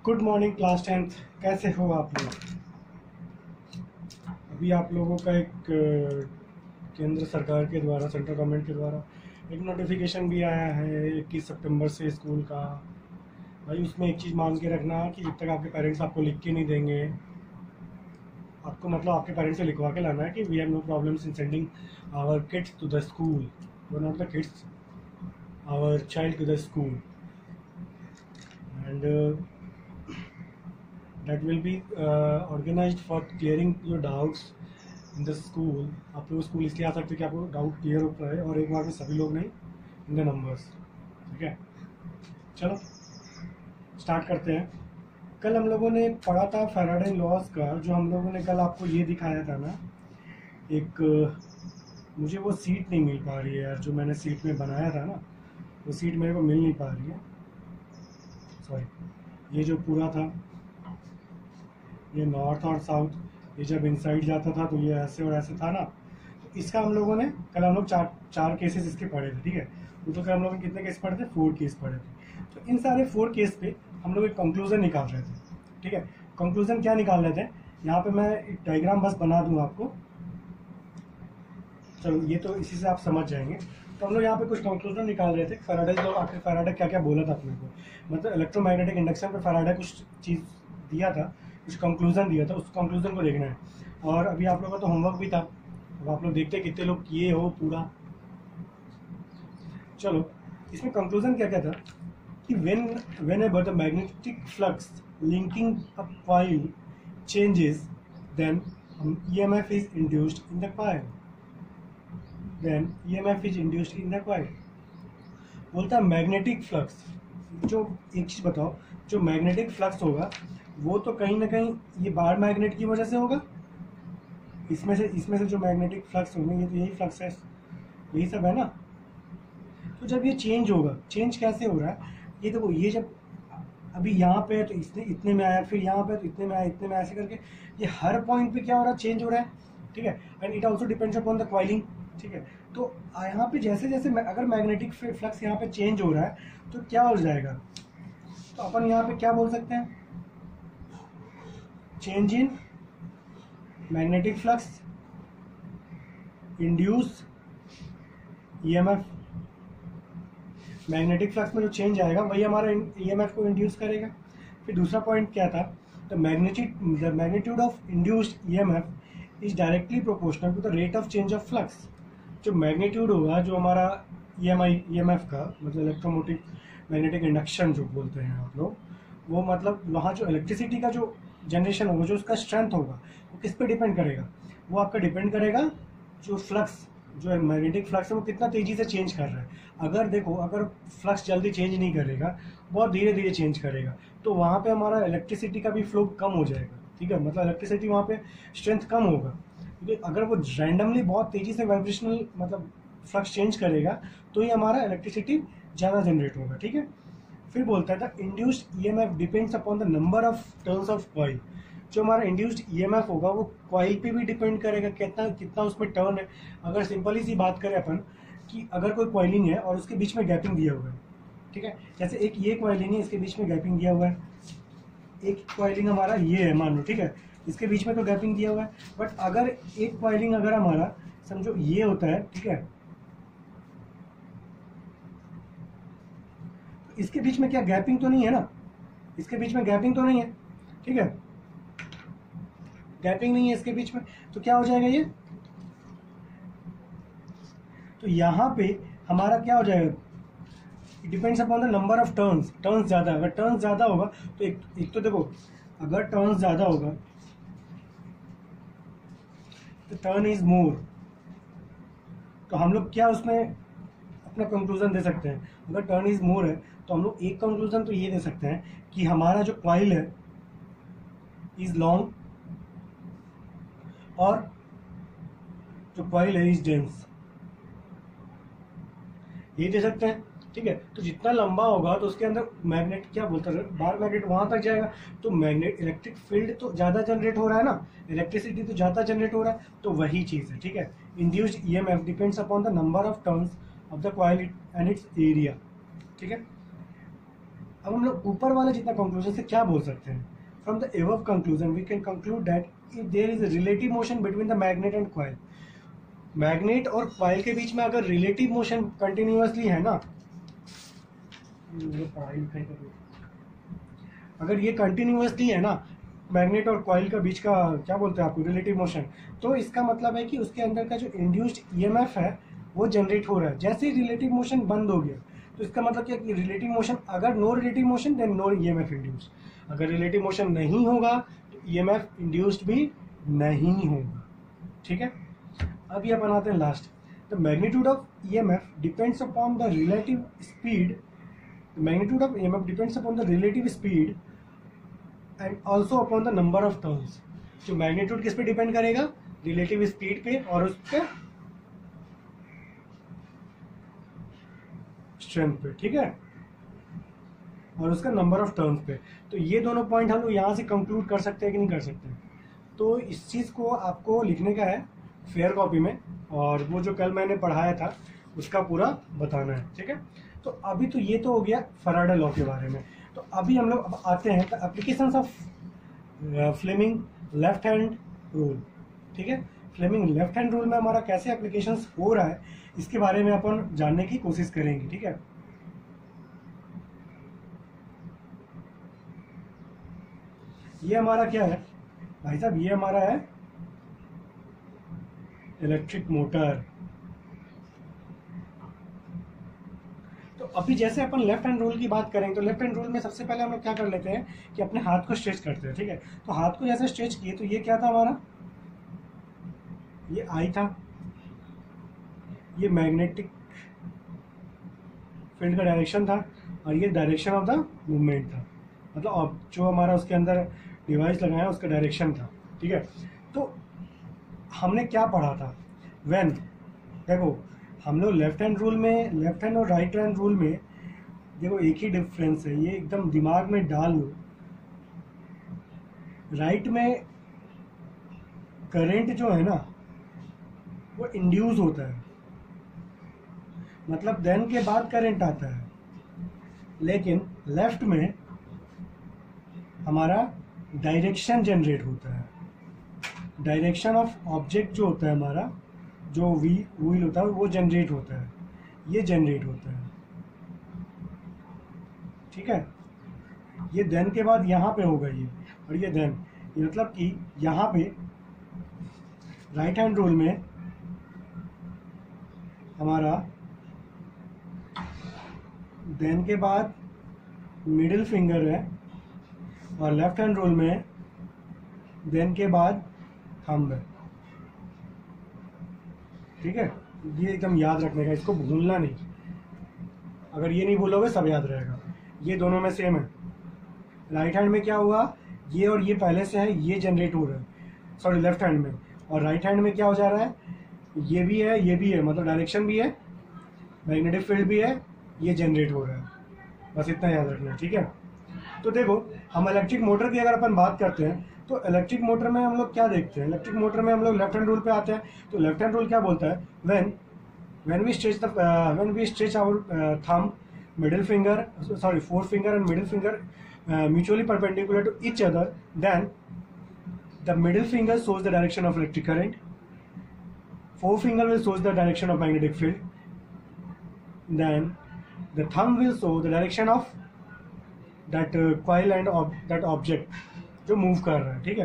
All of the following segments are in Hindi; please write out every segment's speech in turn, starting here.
Good morning class 10th। कैसे हो आप लोग? अभी आप लोगों का एक केंद्र सरकार के द्वारा, सेंट्रल गवर्नमेंट के द्वारा एक नोटिफिकेशन भी आया है 21 सितंबर से स्कूल का। भाई उसमें एक चीज़ मान के रखना कि जब तक आपके पेरेंट्स आपको लिख के नहीं देंगे, आपको मतलब आपके पेरेंट्स से लिखवा के लाना है कि we have no problems in sending our kids to the school, not the kids, our child to the school, and that will be organized for clearing your doubts in the school। आप लोग स्कूल इसलिए आ सकते हैं कि आपको डाउट क्लियर होता है, और एक बार में सभी लोग नहीं, इन द नंबर्स। ठीक है, चलो स्टार्ट करते हैं। कल हम लोगों ने पढ़ा था फैराडे लॉज का, जो हम लोगों ने कल आपको ये दिखाया था ना, एक मुझे वो सीट नहीं मिल पा रही है यार, जो मैंने सीट में बनाया था ना, वो सीट मेरे को मिल नहीं पा रही है। सॉरी, ये जो पूरा था, ये नॉर्थ और साउथ, ये जब इनसाइड जाता था तो ये ऐसे और ऐसे था ना। तो इसका हम लोगों ने कल हम लोग चार केसेस इसके पढ़े थे। ठीक है, तो कल हम लोग कितने केस पढ़े थे? 4 केस पढ़े थे। तो इन सारे 4 केस पे हम लोग एक कंक्लूजन निकाल रहे थे। ठीक है, कंक्लूजन क्या निकाल रहे थे? यहाँ पे मैं एक डायग्राम बस बना दूंगा आपको, चलो ये तो इसी से आप समझ जाएंगे। तो हम लोग यहाँ पे कुछ कंक्लूजन निकाल रहे थे। फैराडे जो आखिर फैराडे क्या क्या बोला था अपने को, मतलब इलेक्ट्रोमैग्नेटिक इंडक्शन पे फैराडे कुछ चीज़ दिया था, कुछ कंक्लूजन दिया था, उस कंक्लूजन को देखना है। और अभी आप लोगों का तो होमवर्क भी था, अब आप लोग देखते हैं कितने लोग किए हो पूरा। चलो, इसमें कंक्लूजन क्या क्या था कि whenever the magnetic flux linking a coil changes, then EMF is induced in the coil। then EMF is induced in the coil। बोलता है मैग्नेटिक फ्लक्स, जो एक चीज बताओ, जो मैग्नेटिक फ्लक्स होगा वो तो कहीं ना कहीं ये बार मैग्नेट की वजह से होगा। इसमें से जो मैग्नेटिक फ्लक्स होंगे, ये तो यही फ्लक्स है, यही सब है ना। तो जब ये चेंज होगा, चेंज कैसे हो रहा है? ये देखो, ये जब अभी यहाँ पे है तो इतने में आया, फिर यहाँ पे तो इतने में आया, इतने में, ऐसे करके ये हर पॉइंट पे क्या हो रहा है? चेंज हो रहा है। ठीक है, and it also depends upon the coiling. ठीक है, तो यहाँ पे जैसे जैसे अगर मैग्नेटिक फ्लक्स यहाँ पे चेंज हो रहा है तो क्या हो जाएगा? तो अपन यहाँ पे क्या बोल सकते हैं? Change in magnetic flux induce EMF. Magnetic flux में जो चेंज आएगा वही हमारा ईएमएफ को इंड्यूस करेगा। फिर दूसरा पॉइंट क्या था? The magnitude of induced EMF is directly proportional to the rate of change of flux. जो मैग्नीट्यूड होगा, जो हमारा ईएमएफ का मतलब इलेक्ट्रोमोटिव मैग्नेटिक इंडक्शन जो बोलते हैं आप लोग, वो मतलब वहाँ जो इलेक्ट्रिसिटी का जो जनरेशन होगा, जो उसका स्ट्रेंथ होगा, वो किस पे डिपेंड करेगा? वो आपका डिपेंड करेगा जो फ्लक्स, जो मैग्नेटिक फ्लक्स है वो कितना तेजी से चेंज कर रहा है। अगर देखो, अगर फ्लक्स जल्दी चेंज नहीं करेगा, बहुत धीरे धीरे चेंज करेगा, तो वहाँ पे हमारा इलेक्ट्रिसिटी का भी फ्लो कम हो जाएगा। ठीक है, मतलब इलेक्ट्रिसिटी वहाँ पे स्ट्रेंथ कम होगा, क्योंकि अगर वो रैंडमली बहुत तेजी से वाइब्रेशनल मतलब फ्लक्स चेंज करेगा तो ही हमारा इलेक्ट्रिसिटी ज़्यादा जनरेट होगा। ठीक है, फिर बोलता था induced EMF depends upon the number of turns of coil. जो हमारा इंड्यूस्ड ईएमएफ होगा वो कॉइल पे भी डिपेंड करेगा, कितना कितना उसमें टर्न है। अगर सिंपली सी बात करें अपन कि अगर कोई कॉइलिंग है और उसके बीच में गैपिंग दिया हुआ है, ठीक है, जैसे एक ये कॉइलिंग है, इसके बीच में गैपिंग दिया हुआ है, एक कॉइलिंग हमारा ये है मान लो, ठीक है, इसके बीच में तो गैपिंग दिया हुआ है। बट अगर एक कॉइलिंग अगर हमारा समझो ये होता है, ठीक है, तो इसके बीच में क्या गैपिंग तो नहीं है ना, इसके बीच में गैपिंग तो नहीं है। ठीक है, गैपिंग नहीं है इसके बीच में, तो क्या हो जाएगा ये? तो यहाँ पे हमारा क्या हो जाएगा? It depends upon the number of turns. Turns ज़्यादा, अगर टर्न्स ज़्यादा होगा तो एक तो देखो, अगर टर्न्स ज़्यादा होगा तो टर्न इज मोर, तो हम लोग क्या उसमें अपना कंक्लूजन दे सकते हैं? अगर टर्न इज मोर है तो हम लोग एक कंक्लूजन तो ये दे सकते हैं कि हमारा जो कॉइल है इज लॉन्ग और जो कॉइल है इज डेंस, ये दे सकते हैं। ठीक है, तो जितना लंबा होगा तो उसके अंदर मैग्नेट क्या बोलता है, बार मैग्नेट वहां तक जाएगा, तो मैग्नेट इलेक्ट्रिक फील्ड तो ज्यादा जनरेट हो रहा है ना, इलेक्ट्रिसिटी तो ज्यादा जनरेट हो रहा है, तो वही चीज है। ठीक है, induced EMF depends upon the number of turns of the coil and it's area. ठीक है, induced EMF depends upon the number of turns of the coil and it's area. ठीक है, induced EMF depends upon the number of turns of the coil and it's area. ठीक है, अब हम लोग ऊपर वाले जितना कंक्लूजन से क्या बोल सकते हैं, from the above conclusion we can conclude that if there is relative motion between the magnet and coil, magnet और कॉइल के बीच में अगर रिलेटिव मोशन कंटिन्यूअसली है ना, अगर ये कंटिन्यूअसली है ना मैग्नेट और कॉइल का बीच का, क्या बोलते हैं आपको, रिलेटिव मोशन, तो इसका मतलब है कि उसके अंदर का जो इंड्यूस्ड ईएमएफ है वो जनरेट हो रहा है। जैसे ही रिलेटिव मोशन बंद हो गया तो इसका मतलब क्या कि रिलेटिव मोशन, अगर no relative motion then no EMF induced, अगर रिलेटिव मोशन नहीं होगा तो ईएमएफ इंड्यूस्ड भी नहीं होगा। ठीक है, अब ये बनाते हैं last, the magnitude of EMF depends upon the relative speed, the magnitude of EMF depends upon the relative speed and also upon the number of turns। जो मैग्नीट्यूड किस पे डिपेंड करेगा, रिलेटिव स्पीड पे और उस पे स्ट्रेंथ पे, ठीक है, और उसका नंबर ऑफ टर्न्स पे। तो ये दोनों पॉइंट हम लोग यहाँ से कंक्लूड कर सकते हैं कि नहीं कर सकते। तो इस चीज़ को आपको लिखने का है फेयर कॉपी में, और वो जो कल मैंने पढ़ाया था उसका पूरा बताना है। ठीक है, तो अभी तो ये तो हो गया फैराडे लॉ के बारे में। तो अभी हम लोग अब आते हैं applications of Fleming left hand rule. ठीक है, फ्लेमिंग लेफ्ट हैंड रूल में हमारा कैसे एप्लीकेशंस हो रहा है इसके बारे में अपन जानने की कोशिश करेंगे। ठीक है, ये हमारा क्या है भाई साहब, ये हमारा है इलेक्ट्रिक मोटर। तो अभी जैसे अपन लेफ्ट हैंड रूल की बात करेंगे तो लेफ्ट हैंड रूल में सबसे पहले हम लोग क्या कर लेते हैं कि अपने हाथ को स्ट्रेच करते हैं। ठीक है, तो हाथ को जैसे स्ट्रेच किए तो ये क्या था हमारा, ये आई था, ये मैग्नेटिक फील्ड का डायरेक्शन था और ये डायरेक्शन ऑफ द मूवमेंट था, मतलब अब जो हमारा उसके अंदर डिवाइस लगाया उसका डायरेक्शन था। ठीक है, तो हमने क्या पढ़ा था, व्हेन, देखो हम लोग लेफ्ट हैंड रूल में, लेफ्ट हैंड और राइट हैंड रूल में देखो एक ही डिफरेंस है, ये एकदम दिमाग में डाल लो। राइट में करंट जो है ना वो इंड्यूस होता है, मतलब देन के बाद करंट आता है, लेकिन लेफ्ट में हमारा डायरेक्शन जनरेट होता है, डायरेक्शन ऑफ ऑब्जेक्ट जो होता है हमारा, जो व्हील होता है वो जनरेट होता है, ये जनरेट होता है। ठीक है, ये देन के बाद यहाँ पे होगा ये, और ये देन, ये मतलब कि यहाँ पे राइट हैंड रूल में हमारा देन के बाद मिडिल फिंगर है, और लेफ्ट हैंड रूल में देन के बाद थंब है। ठीक है, ये एकदम याद रखने का, इसको भूलना नहीं, अगर ये नहीं भूलोगे सब याद रहेगा। ये दोनों में सेम है, राइट हैंड में क्या हुआ, ये और ये पहले से है, ये जनरेट हो रहा है, सॉरी लेफ्ट हैंड में, और राइट हैंड में क्या हो जा रहा है, ये भी है ये भी है, मतलब डायरेक्शन भी है, मैग्नेटिक फील्ड भी है, ये जनरेट हो रहा है, बस इतना याद रखना है। ठीक है, तो देखो हम इलेक्ट्रिक मोटर की अगर अपन बात करते हैं तो इलेक्ट्रिक मोटर में हम लोग क्या देखते हैं, इलेक्ट्रिक मोटर में हम लोग लेफ्ट हैंड रूल पे आते हैं। तो लेफ्ट हैंड रूल क्या बोलता है, when we stretch our thumb, middle finger, sorry four finger and middle finger mutually perpendicular to each other, then the middle finger shows the direction of electric current, forefinger will shows the direction of magnetic field, then the thumb will show the direction of that coil and that object जो मूव कर रहा है। ठीक है,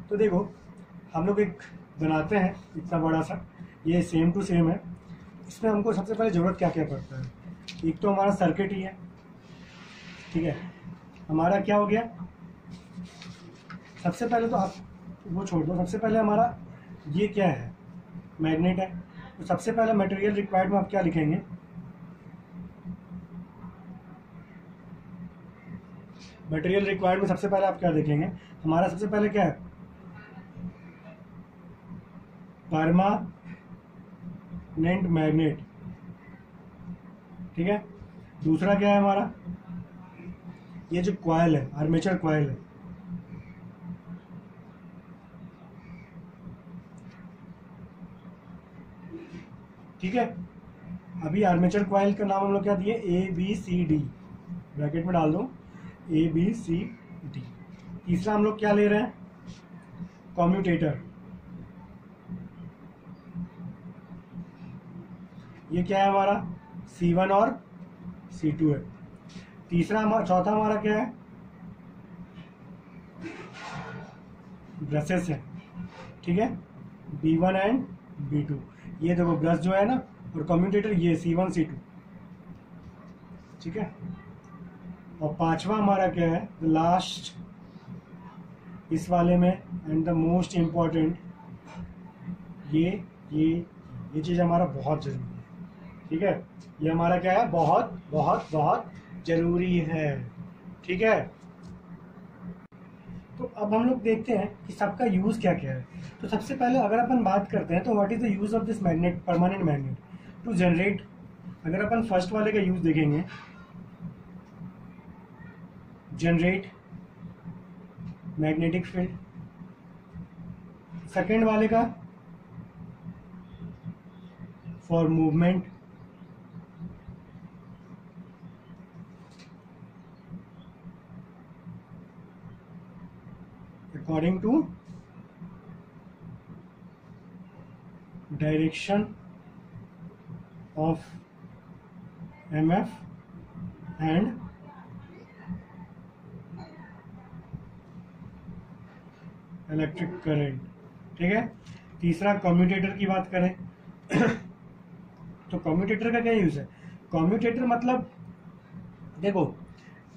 तो देखो हम लोग एक बनाते हैं इतना बड़ा सा, ये सेम टू सेम है, इसमें हमको सबसे पहले ज़रूरत क्या क्या पड़ता है, एक तो हमारा सर्किट ही है। ठीक है, हमारा क्या हो गया, सबसे पहले तो आप वो छोड़ दो, सबसे पहले हमारा ये क्या है, मैग्नेट है। तो सबसे पहले मटेरियल रिक्वायर्ड में आप क्या लिखेंगे, मटेरियल रिक्वायर्ड में सबसे पहले आप क्या देखेंगे, हमारा सबसे पहले क्या है, परमानेंट मैग्नेट। ठीक है, दूसरा क्या है हमारा, ये जो कॉइल है, आर्मेचर कॉइल है। ठीक है, अभी आर्मेचर कॉइल का नाम हम लोग क्या दिए, ABCD। ब्रैकेट में डाल दो ए बी सी डी। तीसरा हम लोग क्या ले रहे हैं, कम्यूटेटर। ये क्या है हमारा, C1 और C2 है। चौथा हमारा क्या है, ब्रशेस है, ठीक है, B1 एंड B2। ये देखो ब्रश जो है ना, और कम्यूटेटर ये C1 C2, ठीक है। और पांचवा हमारा क्या है, द लास्ट इस वाले में एंड द मोस्ट इम्पॉर्टेंट, ये चीज हमारा बहुत जरूरी है, ठीक है। ये हमारा क्या है, बहुत बहुत बहुत जरूरी है, ठीक है। तो अब हम लोग देखते हैं कि सबका यूज क्या क्या है। तो सबसे पहले अगर अपन बात करते हैं तो what is the use of this magnet, permanent magnet to generate. अगर अपन फर्स्ट वाले का यूज देखेंगे, जनरेट मैग्नेटिक फील्ड। सेकेंड वाले का for movement, according to direction of MF and electric current, ठीक है। तीसरा कम्यूटेटर की बात करें तो कम्यूटेटर का क्या यूज है, कम्यूटेटर मतलब देखो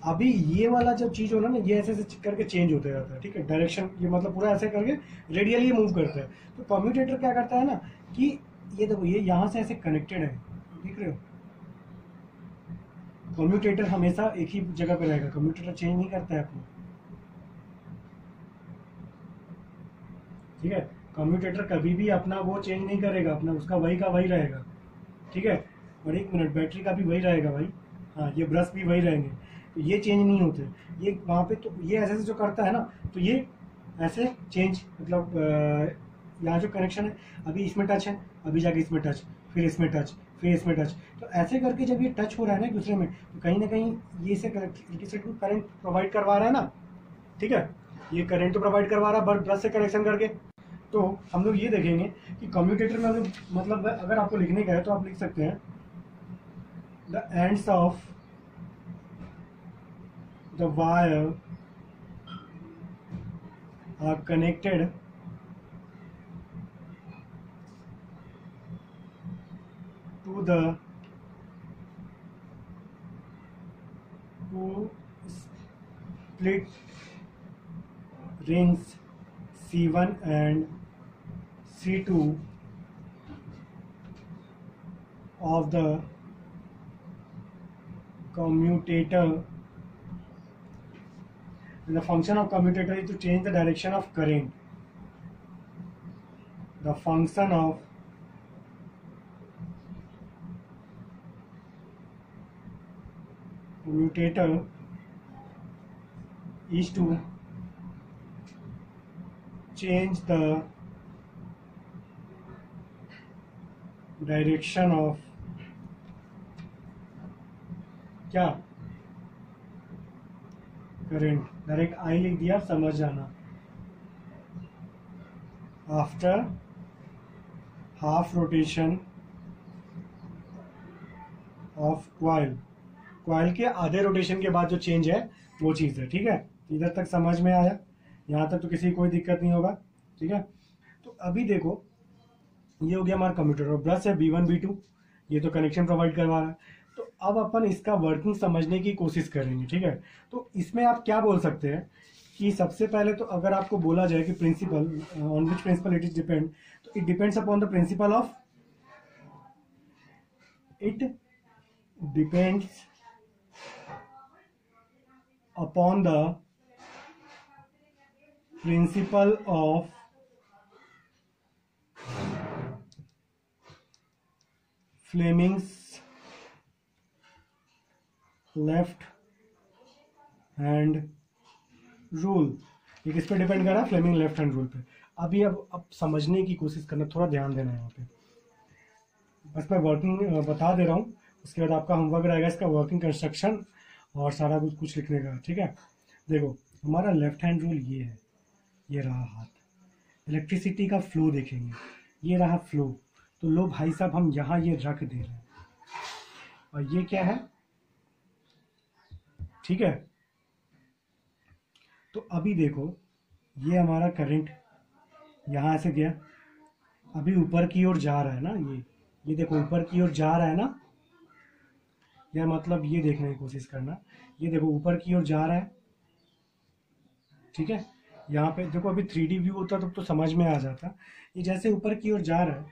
अभी ये वाला जब चीज हो ना, ये ऐसे ऐसे करके चेंज होते रहता है, ठीक है, डायरेक्शन, ये मतलब पूरा ऐसे करके रेडियली मूव करता है। तो कम्यूटेटर क्या करता है ना कि ये देखो ये यहां से ऐसे कनेक्टेड है, देख रहे हो, कम्यूटेटर हमेशा एक ही जगह पे रहेगा, कम्यूटेटर चेंज नहीं करता है अपना, ठीक है। कम्यूटेटर कभी भी अपना वो चेंज नहीं करेगा, अपना उसका वही का वही रहेगा, ठीक है। और एक मिनट, बैटरी का भी वही रहेगा भाई, हाँ, ये ब्रश भी वही रहेंगे, तो ये चेंज नहीं होते। ये वहाँ पे तो ये ऐसे जो करता है ना, तो ये ऐसे चेंज, मतलब यहाँ जो कनेक्शन है, अभी इसमें टच है, अभी जाके इसमें टच, फिर इसमें टच, फिर इसमें टच, तो ऐसे करके जब ये टच हो रहा है ना एक दूसरे में, तो कहीं ना कहीं ये से इलेक्ट्रिसिटी को करंट प्रोवाइड करवा रहा है ना, ठीक है, ये करंट तो प्रोवाइड करवा रहा है ब्रश से कनेक्शन करके। तो हम लोग ये देखेंगे कि कम्यूटेटर में मतलब अगर आपको लिखने का है तो आप लिख सकते हैं the ends of the wire are connected to the two split rings C1 and C2 of the commutator. And the function of commutator is to change the direction of current. The function of commutator is to change the direction of क्या, करंट। डायरेक्ट आई लिख दिया, समझ जाना। After half rotation of coil, coil के आधे रोटेशन के बाद जो चेंज है वो चीज है, ठीक है। इधर तक समझ में आया, यहाँ तक तो किसी कोई दिक्कत नहीं होगा, ठीक है। तो अभी देखो ये हो गया हमारा कंप्यूटर, और ब्रश है B1 B2, ये तो कनेक्शन प्रोवाइड करवा रहा है। तो अब अपन इसका वर्किंग समझने की कोशिश करेंगे, ठीक है। तो इसमें आप क्या बोल सकते हैं कि सबसे पहले तो अगर आपको बोला जाए कि principle, on which principle it is depend, तो it depends upon the principle of, it depends upon the principle of Fleming's left hand rule. ये किस पे डिपेंड कर रहा है, फ्लेमिंग लेफ्ट हैंड रूल पे। अभी अब समझने की कोशिश करना, थोड़ा ध्यान देना है यहाँ पे। बस मैं वर्किंग बता दे रहा हूँ, उसके बाद आपका होमवर्क रहेगा इसका वर्किंग कंस्ट्रक्शन और सारा कुछ कुछ लिखने का, ठीक है। देखो हमारा लेफ्ट हैंड रूल ये है, ये रहा हाथ। इलेक्ट्रिसिटी का फ्लो देखेंगे, ये रहा फ्लो। तो लो भाई साहब हम यहाँ ये रख दे रहे हैं, और ये क्या है, ठीक है। तो अभी देखो ये हमारा करंट यहाँ से गया, अभी ऊपर की ओर जा रहा है ना, ये देखो ऊपर की ओर जा रहा है ना, या मतलब ये देखने की कोशिश करना, ये देखो ऊपर की ओर जा रहा है, ठीक है। यहाँ पे देखो अभी 3D व्यू होता तब तो समझ में आ जाता। ये जैसे ऊपर की ओर जा रहा है,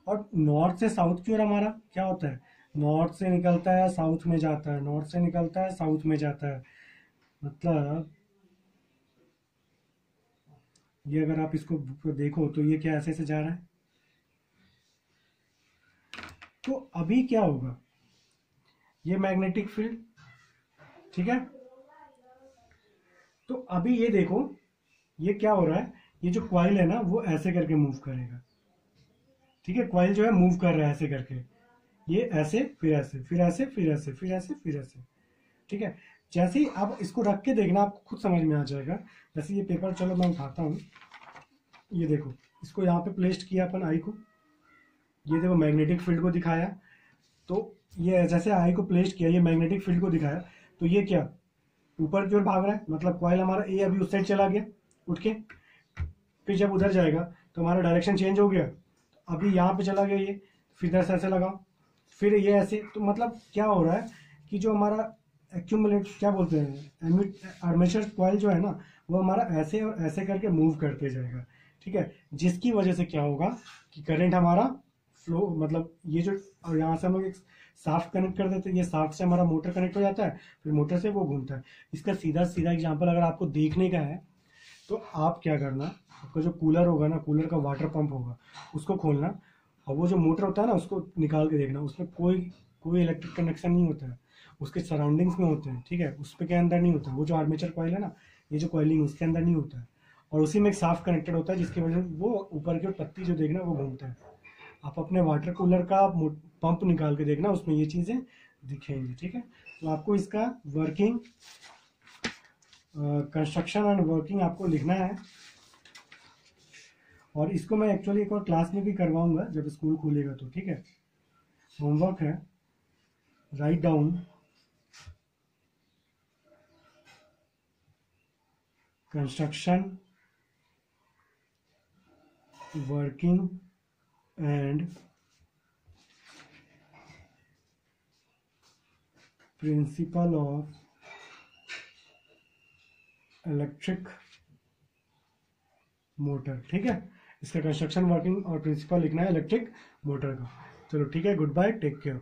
और नॉर्थ से साउथ की ओर हमारा क्या होता है, नॉर्थ से निकलता है साउथ में जाता है, नॉर्थ से निकलता है साउथ में जाता है। मतलब ये अगर आप इसको देखो तो ये क्या ऐसे से जा रहा है। तो अभी क्या होगा, ये मैग्नेटिक फील्ड, ठीक है। तो अभी ये देखो ये क्या हो रहा है, ये जो क्वाइल है ना वो ऐसे करके मूव करेगा, ठीक है। क्वाइल जो है मूव कर रहा है ऐसे करके, ये ऐसे फिर ऐसे फिर ऐसे फिर ऐसे फिर ऐसे फिर ऐसे, ठीक है। जैसे ही आप इसको रख के देखना आपको खुद समझ में आ जाएगा। जैसे ये पेपर, चलो मैं उठाता हूँ, ये देखो इसको यहाँ पे प्लेस्ड किया अपन आई को, ये देखो मैग्नेटिक फील्ड को दिखाया। तो ये जैसे आई को प्लेस्ड किया, ये मैग्नेटिक फील्ड को दिखाया, तो ये क्या ऊपर की ओर भाग रहा है, मतलब कॉइल हमारा ए अभी उस साइड चला गया उठ के, फिर जब उधर जाएगा तो हमारा डायरेक्शन चेंज हो गया, तो अभी यहाँ पे चला गया ये, फिर इधर से ऐसे लगाओ, फिर ये ऐसे। तो मतलब क्या हो रहा है कि जो हमारा एक्यूमुलेट क्या बोलते हैं आर्मेचर कॉइल जो है ना, वो हमारा ऐसे और ऐसे करके मूव करते जाएगा, ठीक है। जिसकी वजह से क्या होगा कि करंट हमारा फ्लो, मतलब ये जो, और यहाँ से हम लोग एक साफ्ट कनेक्ट कर देते हैं, ये साफ्ट से हमारा मोटर कनेक्ट हो जाता है, फिर मोटर से वो घूमता है। इसका सीधा सीधा एग्जांपल अगर आपको देखने का है तो आप क्या करना, आपका जो कूलर होगा ना, कूलर का वाटर पंप होगा, उसको खोलना, और वो जो मोटर होता है ना उसको निकाल के देखना, उसमें कोई कोई इलेक्ट्रिक कनेक्शन नहीं होता है, उसके सराउंडिंग्स में होते हैं, ठीक है। उसके के अंदर नहीं होता, वो जो आर्मेचर कॉइल है ना, ये जो कॉइलिंग उसके अंदर नहीं होता है, और उसी में एक साफ कनेक्टेड होता है, जिसकी वजह से वो ऊपर की पत्ती जो देखना वो घूमता है। आप अपने वाटर कूलर का पंप निकाल के देखना, उसमें ये चीज़ें दिखेंगी, ठीक है। तो आपको इसका वर्किंग, कंस्ट्रक्शन एंड वर्किंग आपको लिखना है, और इसको मैं एक्चुअली एक और क्लास में भी करवाऊंगा जब स्कूल खुलेगा तो, ठीक है। होमवर्क है, write down construction, working and principle of electric motor, ठीक है। इसका कंस्ट्रक्शन, वर्किंग और प्रिंसिपल लिखना है इलेक्ट्रिक मोटर का। चलो ठीक है, गुड बाय, टेक केयर।